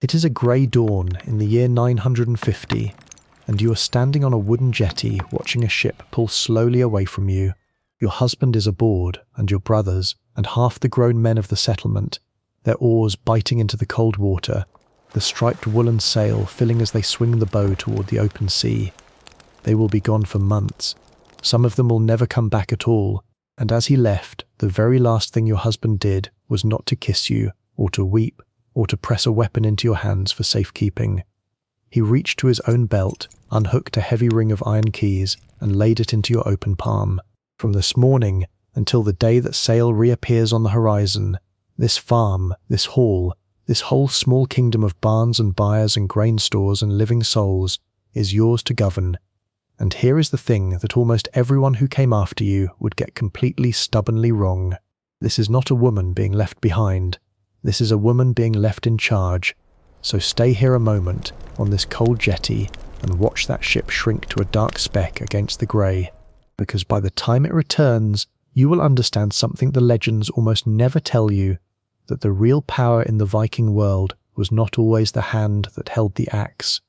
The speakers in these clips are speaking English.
It is a grey dawn in the year 950, and you are standing on a wooden jetty watching a ship pull slowly away from you. Your husband is aboard, and your brothers, and half the grown men of the settlement, their oars biting into the cold water, the striped woolen sail filling as they swing the bow toward the open sea. They will be gone for months. Some of them will never come back at all, and as he left, the very last thing your husband did was not to kiss you, or to weep, or to press a weapon into your hands for safekeeping. He reached to his own belt, unhooked a heavy ring of iron keys, and laid it into your open palm. From this morning until the day that sail reappears on the horizon, this farm, this hall, this whole small kingdom of barns and byres and grain stores and living souls is yours to govern. And here is the thing that almost everyone who came after you would get completely stubbornly wrong. This is not a woman being left behind. This is a woman being left in charge. So stay here a moment on this cold jetty and watch that ship shrink to a dark speck against the grey, because by the time it returns, you will understand something the legends almost never tell you, that the real power in the Viking world was not always the hand that held the axe.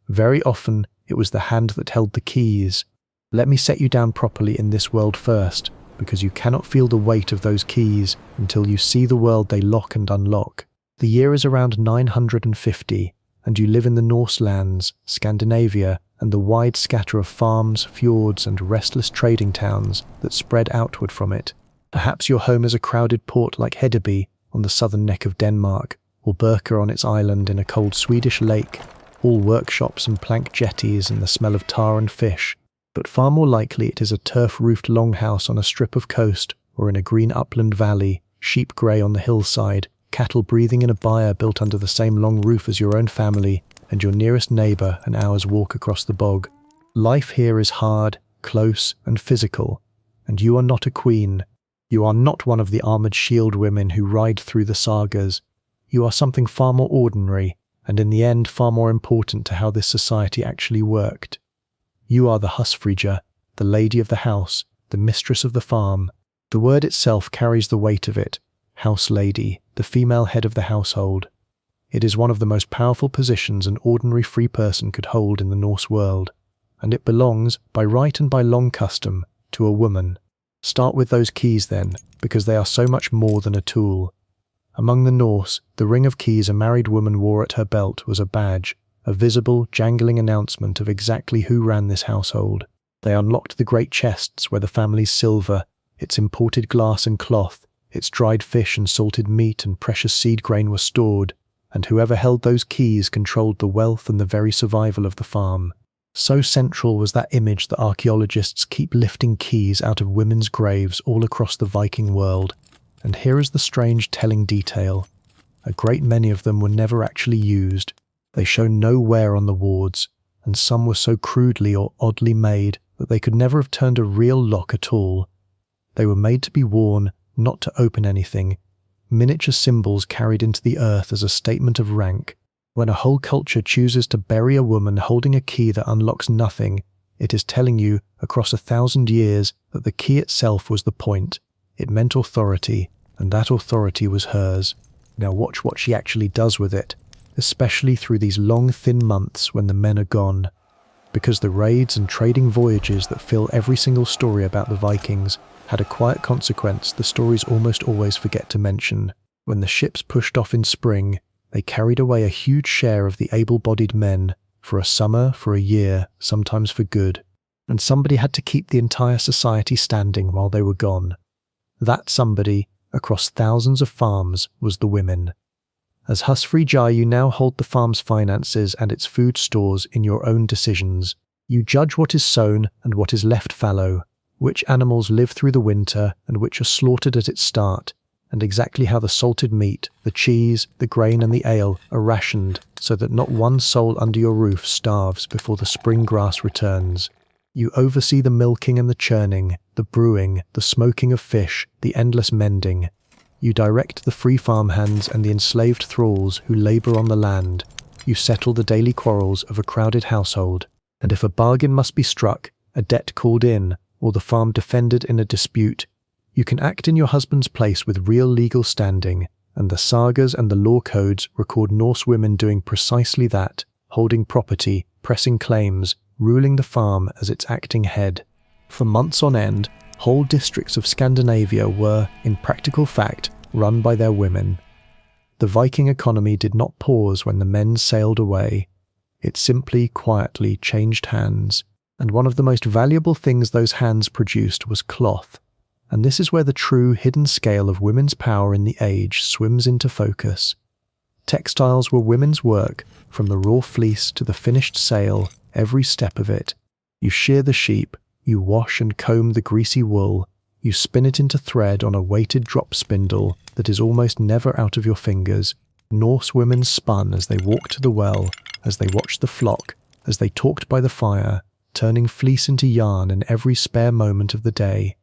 Very often, it was the hand that held the keys. Let me set you down properly in this world first, because you cannot feel the weight of those keys until you see the world they lock and unlock. The year is around 950, and you live in the Norse lands, Scandinavia, and the wide scatter of farms, fjords, and restless trading towns that spread outward from it. Perhaps your home is a crowded port like Hedeby on the southern neck of Denmark, or Birka on its island in a cold Swedish lake, all workshops and plank jetties and the smell of tar and fish. But far more likely it is a turf-roofed longhouse on a strip of coast or in a green upland valley, sheep grey on the hillside, cattle breathing in a byre built under the same long roof as your own family, and your nearest neighbour an hour's walk across the bog. Life here is hard, close, and physical, and you are not a queen. You are not one of the armoured shield women who ride through the sagas. You are something far more ordinary, and in the end far more important to how this society actually worked. You are the husfreyja, the lady of the house, the mistress of the farm. The word itself carries the weight of it. House lady, the female head of the household. It is one of the most powerful positions an ordinary free person could hold in the Norse world, and it belongs, by right and by long custom, to a woman. Start with those keys then, because they are so much more than a tool. Among the Norse, the ring of keys a married woman wore at her belt was a badge, a visible, jangling announcement of exactly who ran this household. They unlocked the great chests where the family's silver, its imported glass and cloth, its dried fish and salted meat and precious seed grain were stored, and whoever held those keys controlled the wealth and the very survival of the farm. So central was that image that archaeologists keep lifting keys out of women's graves all across the Viking world. And here is the strange telling detail. A great many of them were never actually used. They show no wear on the wards, and some were so crudely or oddly made that they could never have turned a real lock at all. They were made to be worn, not to open anything, miniature symbols carried into the earth as a statement of rank. When a whole culture chooses to bury a woman holding a key that unlocks nothing, it is telling you, across 1,000 years, that the key itself was the point. It meant authority, and that authority was hers. Now watch what she actually does with it, especially through these long, thin months when the men are gone. Because the raids and trading voyages that fill every single story about the Vikings had a quiet consequence the stories almost always forget to mention. When the ships pushed off in spring, they carried away a huge share of the able-bodied men, for a summer, for a year, sometimes for good. And somebody had to keep the entire society standing while they were gone. That somebody, across thousands of farms, was the women. As husfreyja, you now hold the farm's finances and its food stores in your own decisions. You judge what is sown and what is left fallow, which animals live through the winter and which are slaughtered at its start, and exactly how the salted meat, the cheese, the grain and the ale are rationed so that not one soul under your roof starves before the spring grass returns. You oversee the milking and the churning, the brewing, the smoking of fish, the endless mending. You direct the free farmhands and the enslaved thralls who labour on the land. You settle the daily quarrels of a crowded household, and if a bargain must be struck, a debt called in, or the farm defended in a dispute, you can act in your husband's place with real legal standing, and the sagas and the law codes record Norse women doing precisely that, holding property, pressing claims, ruling the farm as its acting head. For months on end, whole districts of Scandinavia were, in practical fact, run by their women. The Viking economy did not pause when the men sailed away. It simply, quietly changed hands, and one of the most valuable things those hands produced was cloth. And this is where the true hidden scale of women's power in the age swims into focus. Textiles were women's work, from the raw fleece to the finished sail, every step of it. You shear the sheep, you wash and comb the greasy wool, you spin it into thread on a weighted drop spindle that is almost never out of your fingers. Norse women spun as they walked to the well, as they watched the flock, as they talked by the fire, turning fleece into yarn in every spare moment of the day.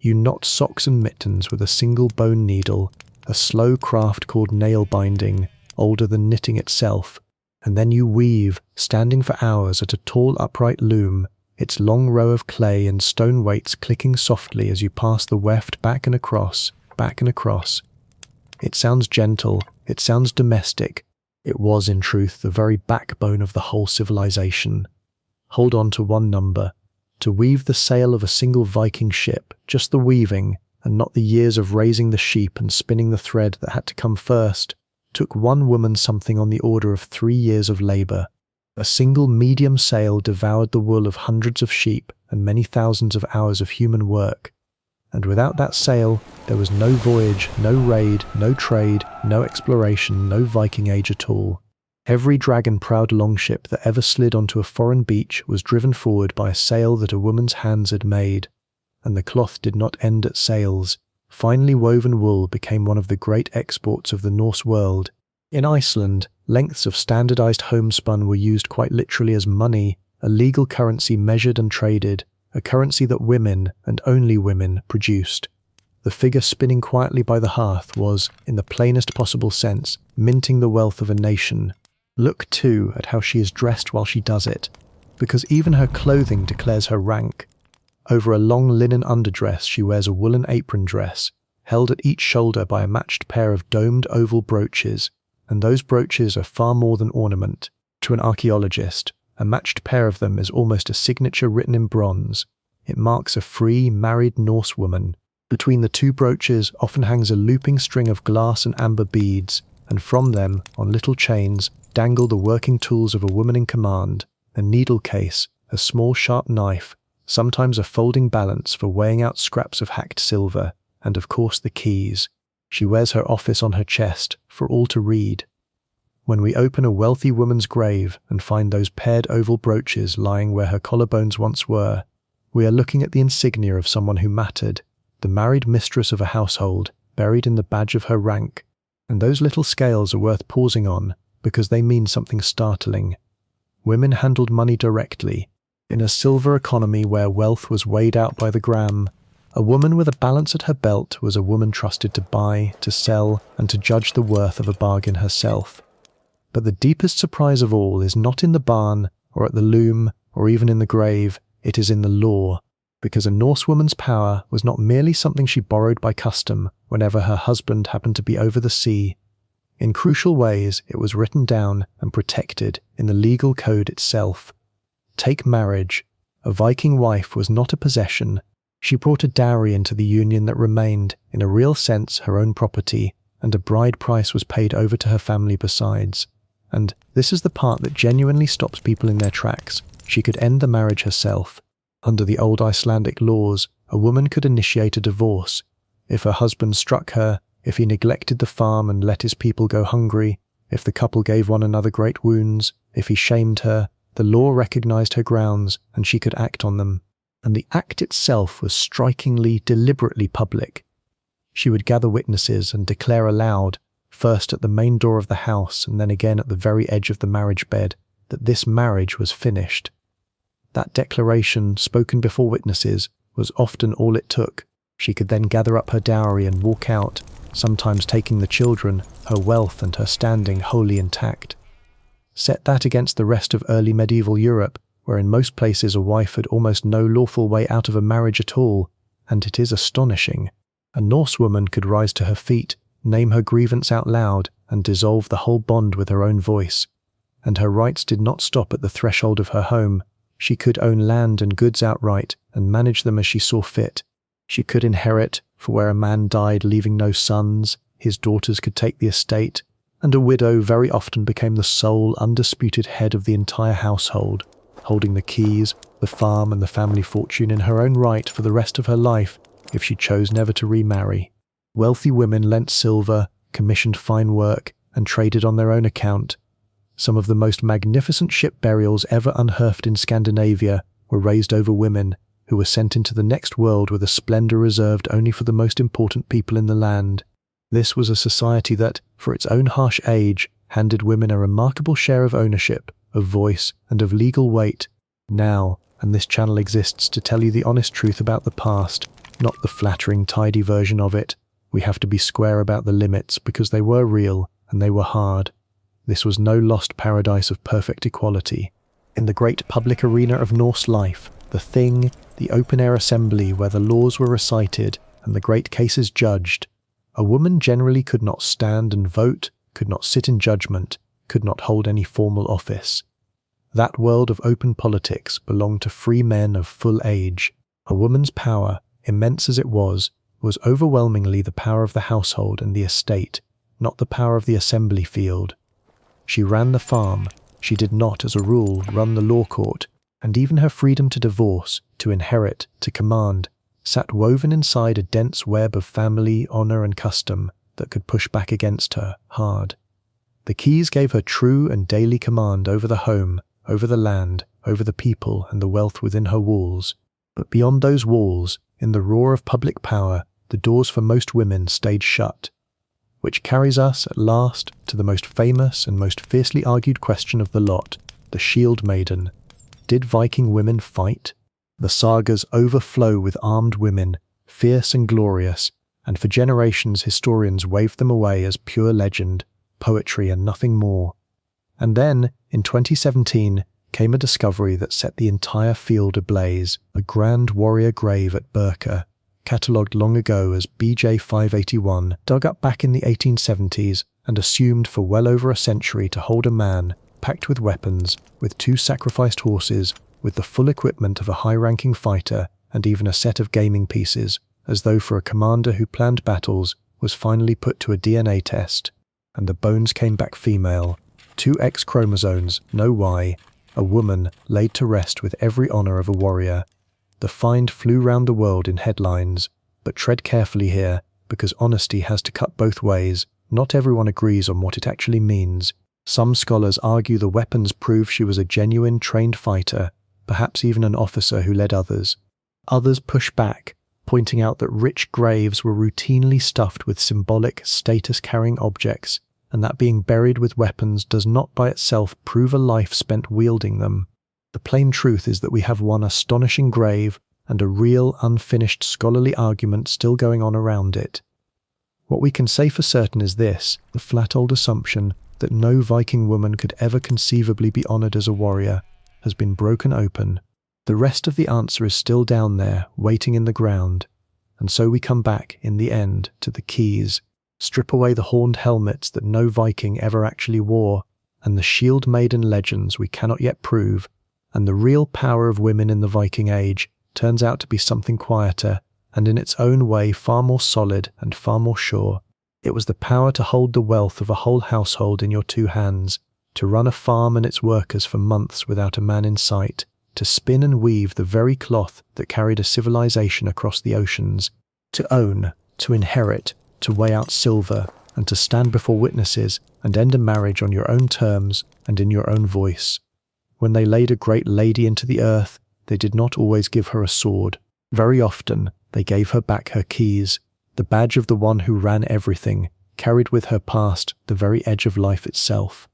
You knot socks and mittens with a single bone needle, a slow craft called nail binding, older than knitting itself, and then you weave, standing for hours at a tall upright loom, its long row of clay and stone weights clicking softly as you pass the weft back and across, back and across. It sounds gentle, it sounds domestic. It was, in truth, the very backbone of the whole civilization. Hold on to one number. To weave the sail of a single Viking ship, just the weaving, and not the years of raising the sheep and spinning the thread that had to come first, took one woman something on the order of 3 years of labour. A single medium sail devoured the wool of hundreds of sheep and many thousands of hours of human work. And without that sail, there was no voyage, no raid, no trade, no exploration, no Viking age at all. Every dragon-proud longship that ever slid onto a foreign beach was driven forward by a sail that a woman's hands had made. And the cloth did not end at sails. Finely woven wool became one of the great exports of the Norse world. In Iceland, lengths of standardized homespun were used quite literally as money, a legal currency measured and traded, a currency that women, and only women, produced. The figure spinning quietly by the hearth was, in the plainest possible sense, minting the wealth of a nation. Look, too, at how she is dressed while she does it, because even her clothing declares her rank. Over a long linen underdress she wears a woolen apron dress, held at each shoulder by a matched pair of domed oval brooches, and those brooches are far more than ornament. To an archaeologist, a matched pair of them is almost a signature written in bronze. It marks a free, married Norse woman. Between the two brooches often hangs a looping string of glass and amber beads, and from them, on little chains, dangle the working tools of a woman in command, a needle case, a small sharp knife, sometimes a folding balance for weighing out scraps of hacked silver, and of course the keys. She wears her office on her chest, for all to read. When we open a wealthy woman's grave and find those paired oval brooches lying where her collarbones once were, we are looking at the insignia of someone who mattered, the married mistress of a household, buried in the badge of her rank. And those little scales are worth pausing on, because they mean something startling. Women handled money directly. In a silver economy where wealth was weighed out by the gram, a woman with a balance at her belt was a woman trusted to buy, to sell, and to judge the worth of a bargain herself. But the deepest surprise of all is not in the barn, or at the loom, or even in the grave, it is in the law, because a Norse woman's power was not merely something she borrowed by custom whenever her husband happened to be over the sea. In crucial ways, it was written down and protected in the legal code itself. Take marriage. A Viking wife was not a possession. She brought a dowry into the union that remained, in a real sense, her own property, and a bride price was paid over to her family besides. And this is the part that genuinely stops people in their tracks. She could end the marriage herself. Under the old Icelandic laws, a woman could initiate a divorce. If her husband struck her, if he neglected the farm and let his people go hungry, if the couple gave one another great wounds, if he shamed her, the law recognized her grounds and she could act on them. And the act itself was strikingly, deliberately public. She would gather witnesses and declare aloud, first at the main door of the house and then again at the very edge of the marriage bed, that this marriage was finished. That declaration, spoken before witnesses, was often all it took. She could then gather up her dowry and walk out, sometimes taking the children, her wealth and her standing wholly intact. Set that against the rest of early medieval Europe, where in most places a wife had almost no lawful way out of a marriage at all, and it is astonishing. A Norse woman could rise to her feet, name her grievance out loud, and dissolve the whole bond with her own voice. And her rights did not stop at the threshold of her home. She could own land and goods outright and manage them as she saw fit. She could inherit, for where a man died leaving no sons, his daughters could take the estate, and a widow very often became the sole, undisputed head of the entire household, holding the keys, the farm and the family fortune in her own right for the rest of her life if she chose never to remarry. Wealthy women lent silver, commissioned fine work, and traded on their own account. Some of the most magnificent ship burials ever unearthed in Scandinavia were raised over women, who were sent into the next world with a splendour reserved only for the most important people in the land. This was a society that, for its own harsh age, handed women a remarkable share of ownership, of voice, and of legal weight. Now, and this channel exists to tell you the honest truth about the past, not the flattering, tidy version of it. We have to be square about the limits because they were real and they were hard. This was no lost paradise of perfect equality. In the great public arena of Norse life, the Thing, the open-air assembly where the laws were recited and the great cases judged, a woman generally could not stand and vote, could not sit in judgment, could not hold any formal office. That world of open politics belonged to free men of full age. A woman's power, immense as it was overwhelmingly the power of the household and the estate, not the power of the assembly field. She ran the farm. She did not, as a rule, run the law court, and even her freedom to divorce, to inherit, to command, sat woven inside a dense web of family, honour and custom that could push back against her, hard. The keys gave her true and daily command over the home, over the land, over the people and the wealth within her walls. But beyond those walls, in the roar of public power, the doors for most women stayed shut. Which carries us, at last, to the most famous and most fiercely argued question of the lot, the shield-maiden. Did Viking women fight? The sagas overflow with armed women, fierce and glorious, and for generations historians waved them away as pure legend, poetry and nothing more. And then, in 2017, came a discovery that set the entire field ablaze, a grand warrior grave at Birka, catalogued long ago as BJ 581, dug up back in the 1870s and assumed for well over a century to hold a man, packed with weapons, with 2 sacrificed horses, with the full equipment of a high-ranking fighter and even a set of gaming pieces, as though for a commander who planned battles, was finally put to a DNA test, and the bones came back female, 2 X chromosomes, no Y, a woman laid to rest with every honour of a warrior. The find flew round the world in headlines, but tread carefully here, because honesty has to cut both ways. Not everyone agrees on what it actually means. Some scholars argue the weapons prove she was a genuine trained fighter, perhaps even an officer who led others. Others push back, pointing out that rich graves were routinely stuffed with symbolic, status-carrying objects, and that being buried with weapons does not by itself prove a life spent wielding them. The plain truth is that we have one astonishing grave and a real, unfinished scholarly argument still going on around it. What we can say for certain is this, the flat old assumption that no Viking woman could ever conceivably be honoured as a warrior has been broken open. The rest of the answer is still down there, waiting in the ground. And so we come back, in the end, to the keys, strip away the horned helmets that no Viking ever actually wore, and the shield-maiden legends we cannot yet prove, and the real power of women in the Viking age turns out to be something quieter, and in its own way far more solid and far more sure. It was the power to hold the wealth of a whole household in your 2 hands, to run a farm and its workers for months without a man in sight, to spin and weave the very cloth that carried a civilization across the oceans, to own, to inherit, to weigh out silver, and to stand before witnesses and end a marriage on your own terms and in your own voice. When they laid a great lady into the earth, they did not always give her a sword. Very often, they gave her back her keys, the badge of the one who ran everything, carried with her past the very edge of life itself.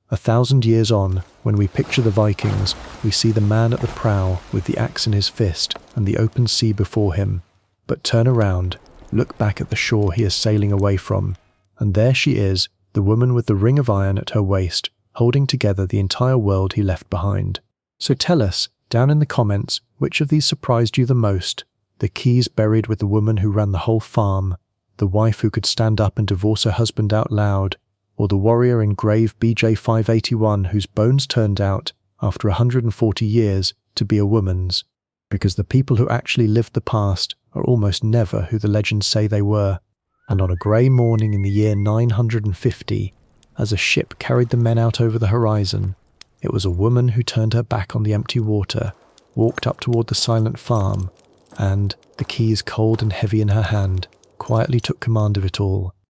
1,000 years on, when we picture the Vikings, we see the man at the prow with the axe in his fist and the open sea before him. But turn around, look back at the shore he is sailing away from, and there she is, the woman with the ring of iron at her waist, holding together the entire world he left behind. So tell us, down in the comments, which of these surprised you the most? The keys buried with the woman who ran the whole farm, the wife who could stand up and divorce her husband out loud, or the warrior in grave BJ 581 whose bones turned out, after 140 years, to be a woman's, because the people who actually lived the past are almost never who the legends say they were. And on a grey morning in the year 950, as a ship carried the men out over the horizon, it was a woman who turned her back on the empty water, walked up toward the silent farm, and, the keys cold and heavy in her hand, quietly took command of it all.